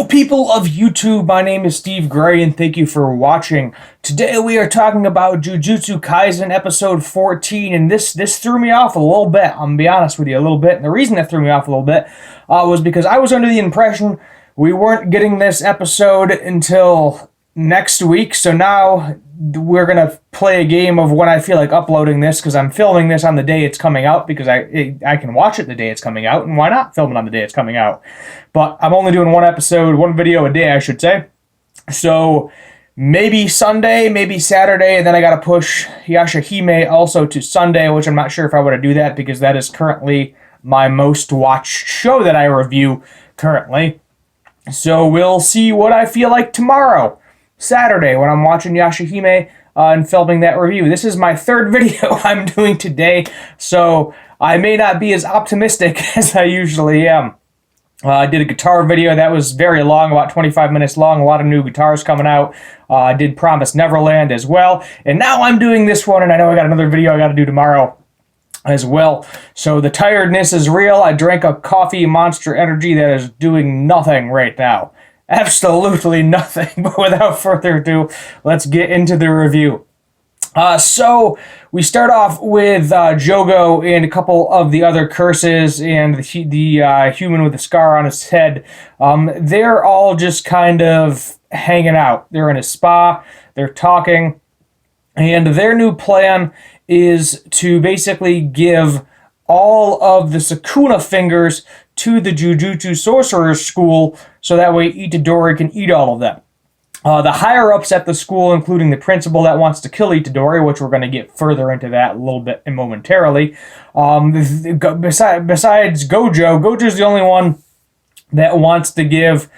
People of YouTube, my name is Steve Gray and thank you for watching. Today we are talking about Jujutsu Kaisen episode 14, and this threw me off a little bit. I'm gonna be honest with you, a little bit. And the reason that threw me off a little bit was because I was under the impression we weren't getting this episode until next week. So now we're gonna play a game of when I feel like uploading this, because I'm filming this on the day it's coming out, because I can watch it the day it's coming out, and why not film it on the day it's coming out? But I'm only doing one video a day, I should say. So maybe Sunday, maybe Saturday, and then I gotta push Yashahime also to Sunday, which I'm not sure if I want to do that, because that is currently my most watched show that I review currently. So we'll see what I feel like tomorrow, Saturday, when I'm watching Yashahime and filming that review. This is my third video I'm doing today, so I may not be as optimistic as I usually am. I did a guitar video that was very long, about 25 minutes long, a lot of new guitars coming out. I did Promise Neverland as well, and now I'm doing this one, and I know I got another video I got to do tomorrow as well. So the tiredness is real. I drank a coffee Monster Energy that is doing nothing right now. Absolutely nothing. But without further ado, let's get into the review. So we start off with Jogo and a couple of the other curses and the human with the scar on his head. They're all just kind of hanging out. They're in a spa. They're talking. And their new plan is to basically give all of the Sukuna fingers to the Jujutsu Sorcerer's School, so that way Itadori can eat all of them. The higher-ups at the school, including the principal that wants to kill Itadori, which we're going to get further into that a little bit momentarily. Besides Gojo's the only one that wants to give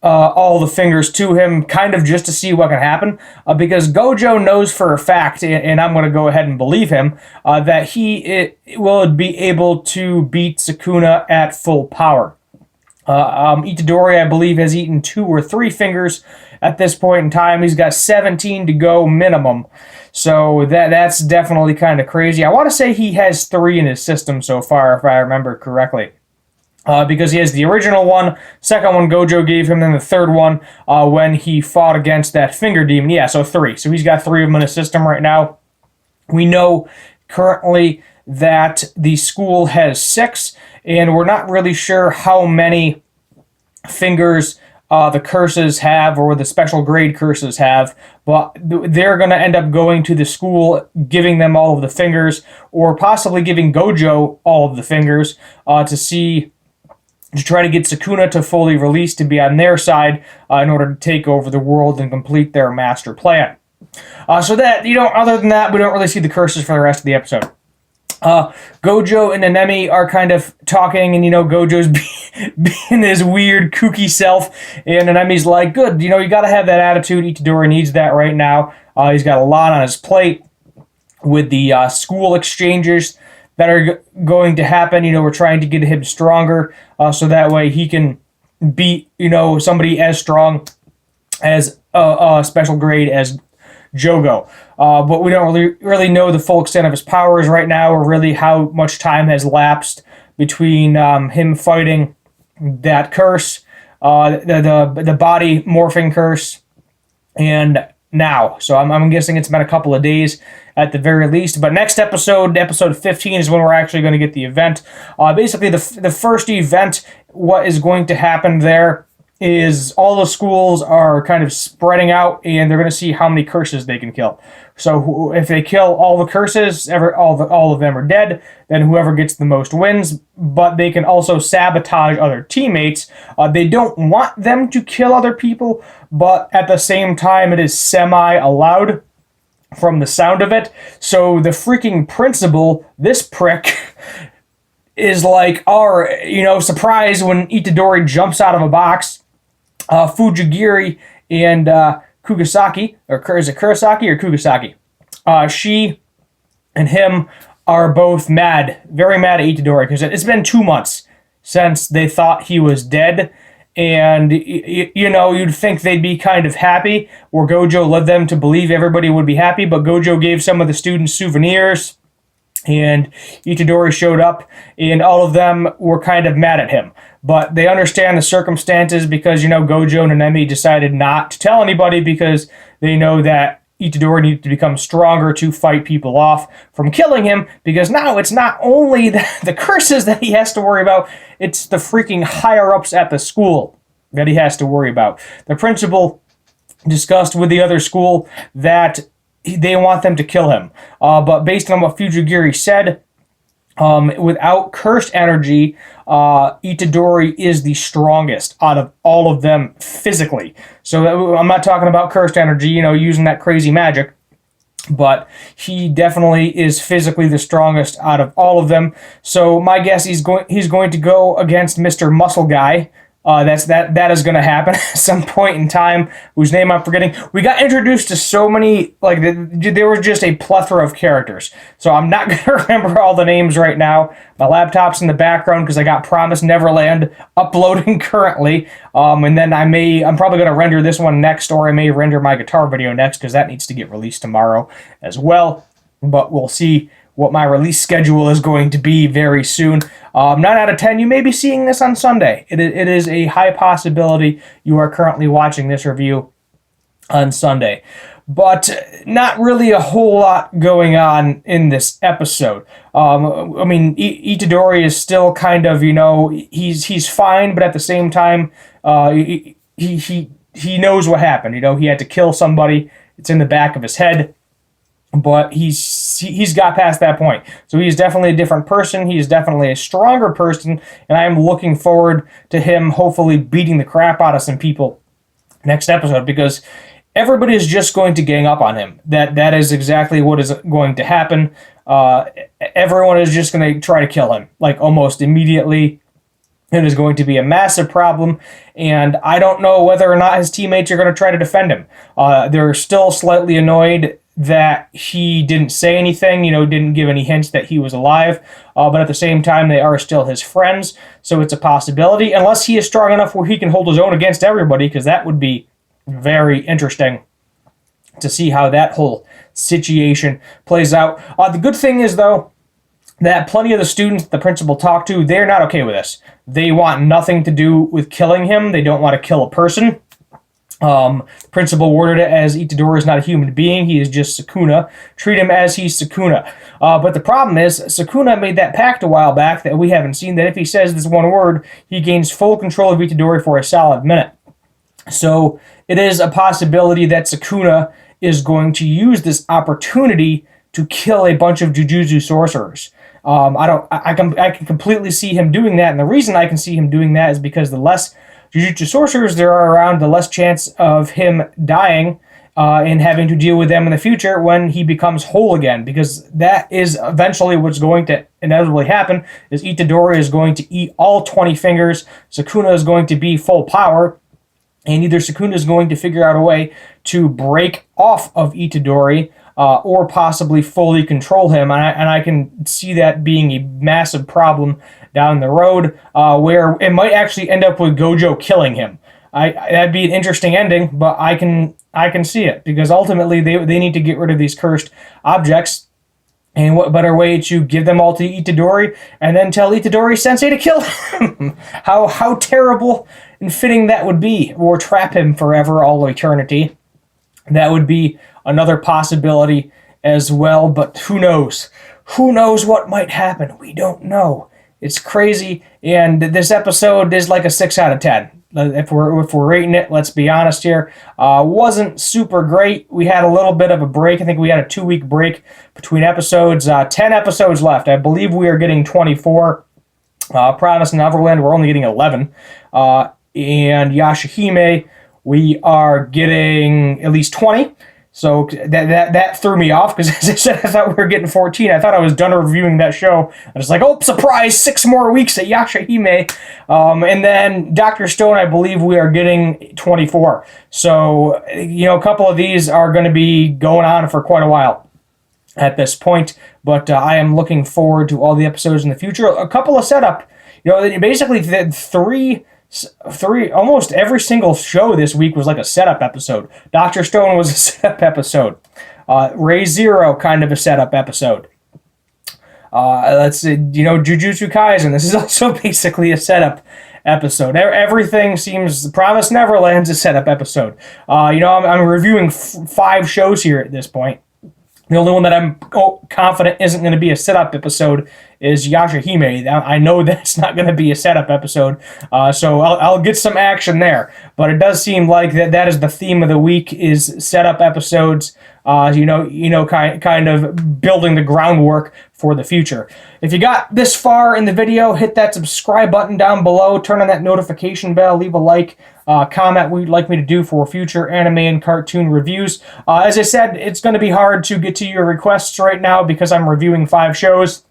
all the fingers to him, kind of just to see what can happen, because Gojo knows for a fact, and I'm going to go ahead and believe him, that he will be able to beat Sukuna at full power. Itadori, I believe, has eaten 2 or 3 fingers at this point in time. He's got 17 to go minimum, so that's definitely kind of crazy. I want to say he has 3 in his system so far, if I remember correctly. Because he has the original one, second one Gojo gave him, then the third one when he fought against that finger demon. Yeah, so 3. So he's got 3 of them in his system right now. We know currently that the school has 6, and we're not really sure how many fingers the curses have, or the special grade curses have, but they're going to end up going to the school, giving them all of the fingers, or possibly giving Gojo all of the fingers to try to get Sukuna to fully release, to be on their side in order to take over the world and complete their master plan. So that, other than that, we don't really see the curses for the rest of the episode. Gojo and Nanemi are kind of talking, and, Gojo's being his weird, kooky self, and Nanemi's like, good, you gotta have that attitude. Itadori needs that right now. He's got a lot on his plate with the school exchanges that are going to happen. We're trying to get him stronger, so that way he can beat, somebody as strong as a special grade as Jogo. But we don't really know the full extent of his powers right now, or really how much time has lapsed between him fighting that curse, the body morphing curse, and now. So I'm guessing it's been a couple of days at the very least. But next episode 15, is when we're actually going to get the event. Basically, the first event, what is going to happen there is all the schools are kind of spreading out, and they're going to see how many curses they can kill. So if they kill all the curses, all of them are dead, then whoever gets the most wins. But they can also sabotage other teammates. They don't want them to kill other people, but at the same time, it is semi-allowed from the sound of it. So the freaking principal, this prick, is like, surprise when Itadori jumps out of a box. Fujigiri and Kugasaki, or is it Kurosaki or Kugasaki? She and him are both mad, very mad at Itadori, because it's been 2 months since they thought he was dead, and you'd think they'd be kind of happy, or Gojo led them to believe everybody would be happy, but Gojo gave some of the students souvenirs, And Itadori showed up, and all of them were kind of mad at him. But they understand the circumstances because, Gojo and Nanemi decided not to tell anybody because they know that Itadori needed to become stronger to fight people off from killing him, because now it's not only the curses that he has to worry about, it's the freaking higher-ups at the school that he has to worry about. The principal discussed with the other school that they want them to kill him. But based on what Fujigiri said, without cursed energy, Itadori is the strongest out of all of them physically. So I'm not talking about cursed energy, using that crazy magic, but he definitely is physically the strongest out of all of them. So my guess he's going to go against Mr. Muscle Guy. That is going to happen at some point in time, whose name I'm forgetting. We got introduced to so many, there was just a plethora of characters. So I'm not going to remember all the names right now. My laptop's in the background because I got Promised Neverland uploading currently. And then I'm probably going to render this one next, or I may render my guitar video next because that needs to get released tomorrow as well. But we'll see what my release schedule is going to be very soon. 9 out of 10, you may be seeing this on Sunday. It is a high possibility you are currently watching this review on Sunday. But not really a whole lot going on in this episode. Itadori is still kind of, he's fine, but at the same time, he knows what happened. He had to kill somebody. It's in the back of his head. But he's got past that point. So he's definitely a different person. He's definitely a stronger person. And I am looking forward to him hopefully beating the crap out of some people next episode, because everybody is just going to gang up on him. That is exactly what is going to happen. Everyone is just going to try to kill him, almost immediately. It is going to be a massive problem, and I don't know whether or not his teammates are going to try to defend him. They're still slightly annoyed that he didn't say anything, didn't give any hints that he was alive, but at the same time, they are still his friends, so it's a possibility, unless he is strong enough where he can hold his own against everybody, because that would be very interesting to see how that whole situation plays out. The good thing is, though, that plenty of the students the principal talked to, they're not okay with this. They want nothing to do with killing him. They don't want to kill a person. Principal worded it as Itadori is not a human being. He is just Sukuna. Treat him as he's Sukuna. But the problem is, Sukuna made that pact a while back that we haven't seen, that if he says this one word, he gains full control of Itadori for a solid minute. So it is a possibility that Sukuna is going to use this opportunity to kill a bunch of Jujutsu sorcerers. I can completely see him doing that, and the reason I can see him doing that is because the less Jujutsu sorcerers there are around, the less chance of him dying and having to deal with them in the future when he becomes whole again, because that is eventually what's going to inevitably happen, is Itadori is going to eat all 20 fingers, Sukuna is going to be full power, and either Sukuna is going to figure out a way to break off of Itadori or possibly fully control him. And I can see that being a massive problem down the road, where it might actually end up with Gojo killing him. That'd be an interesting ending, but I can see it, because ultimately they need to get rid of these cursed objects. And what better way to give them all to Itadori and then tell Itadori Sensei to kill him? How terrible and fitting that would be, or trap him forever, all eternity. That would be another possibility as well, but who knows? Who knows what might happen? We don't know. It's crazy, and this episode is like a 6 out of 10. If we're rating it, let's be honest here. Wasn't super great. We had a little bit of a break. I think we had a 2-week break between episodes. 10 episodes left. I believe we are getting 24. Promised Neverland, we're only getting 11. And Yashahime, we are getting at least 20. So that threw me off, because as I said, I thought we were getting 14. I thought I was done reviewing that show. I was like, oh, surprise, 6 more weeks at Yashahime. And then Dr. Stone, I believe we are getting 24. So, a couple of these are going to be going on for quite a while at this point. But I am looking forward to all the episodes in the future. A couple of setup. Basically three, almost every single show this week was like a setup episode. Dr. Stone was a setup episode. Ray Zero, kind of a setup episode. Let's see, Jujutsu Kaisen. This is also basically a setup episode. Everything seems. Promise Neverland's a setup episode. I'm reviewing 5 shows here at this point. The only one that I'm confident isn't going to be a setup episode is Yashahime. I know that's not going to be a setup episode, so I'll get some action there. But it does seem like that is the theme of the week, is setup episodes. Kind of building the groundwork for the future. If you got this far in the video, hit that subscribe button down below, turn on that notification bell, leave a like, comment what you'd like me to do for future anime and cartoon reviews. As I said, it's going to be hard to get to your requests right now because I'm reviewing 5 shows,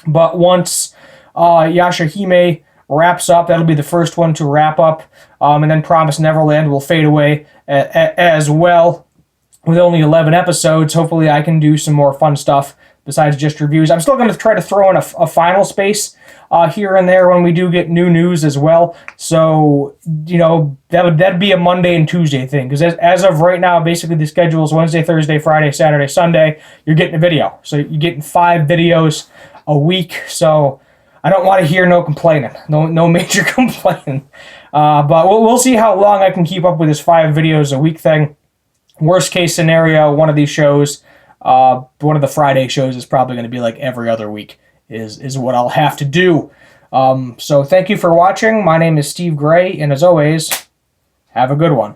but once Yashahime wraps up, that'll be the first one to wrap up, and then Promise Neverland will fade away as well. With only 11 episodes, hopefully I can do some more fun stuff besides just reviews. I'm still going to try to throw in a final space here and there when we do get new news as well. So, that'd be a Monday and Tuesday thing. Because as of right now, basically the schedule is Wednesday, Thursday, Friday, Saturday, Sunday. You're getting a video. So you're getting 5 videos a week. So I don't want to hear no complaining. No major complaining. But we'll see how long I can keep up with this 5 videos a week thing. Worst case scenario, one of these shows, one of the Friday shows is probably going to be like every other week is what I'll have to do. So thank you for watching. My name is Steve Gray, and as always, have a good one.